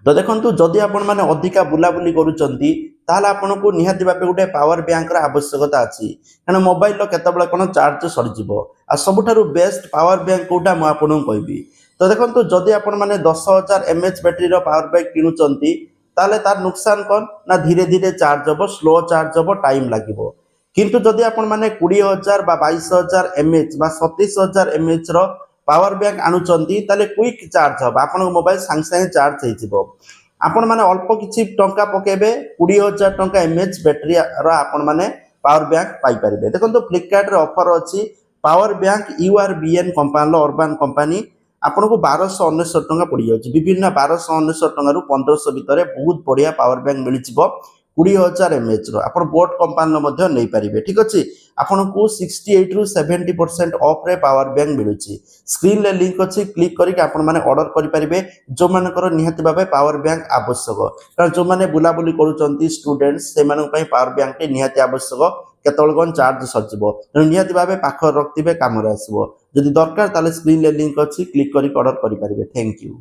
तो देखो जदि आपण मैंने अधिका बुलाबुली करुँच ताहले आपन को निहाती भावे गोटे पावर बैंक आवश्यकता अच्छी कहना मोबाइल केतबेले कौन चार्ज सरीज आ सबुठारु बेस्ट पावर बैंक कोटा मुझे आपको कहबी। तो देखो जदि आपण मैंने 10,000 mAh बैटेरी पावर बैंक किणुंट ताहले तार नुकसान कौन ना धीरे धीरे चार्ज हम स्लो चार्ज हम टाइम लगे। किंतु जदि आपण मैंने 20,000 बा 22,000 mAh बा 27,000 mAh रो पावर बैंक आणुचंती ताले क्विक चार्ज हम आपन मोबाइल सांगे सांगे चार्ज हो आपण माने अल्प किछि टंका पकेबे 20,000 टंका mAh बैटेरी रा आपण माने पावर बैंक पाई परिबे। देखो फ्लिपकार्ट रे ऑफर अछि power bank URBN company urban company आपन को 1299 टंका पड़ जाउछि विभिन्न 1299 टंका रु 1500 भितर बहुत बढ़िया पावर बैंक मिल जिवो 20,000 mAh रो आपण बोट कंपनी मध्ये नै परिबे। ठीक अछि आपन को 68 रु 70% ऑफ रे पावर बैंक मिलुछि स्क्रीन ले लिंक अछि क्लिक करिक आपण माने ऑर्डर करि परिबे जो मानकर निहाती भाबे पावर बैंक आवश्यक कारण जो माने बुलाबुली करूचंती स्टूडेंट्स से मानन पई पावर बैंक टे निहाती आवश्यक केतल कोन चार्ज सरजिवो निहाती भाबे पाखर रखतिबे काम रे आसीबो जदि दरकार ताले स्क्रीन ले लिंक अछि क्लिक करिक ऑर्डर करि परिबे। Thank you.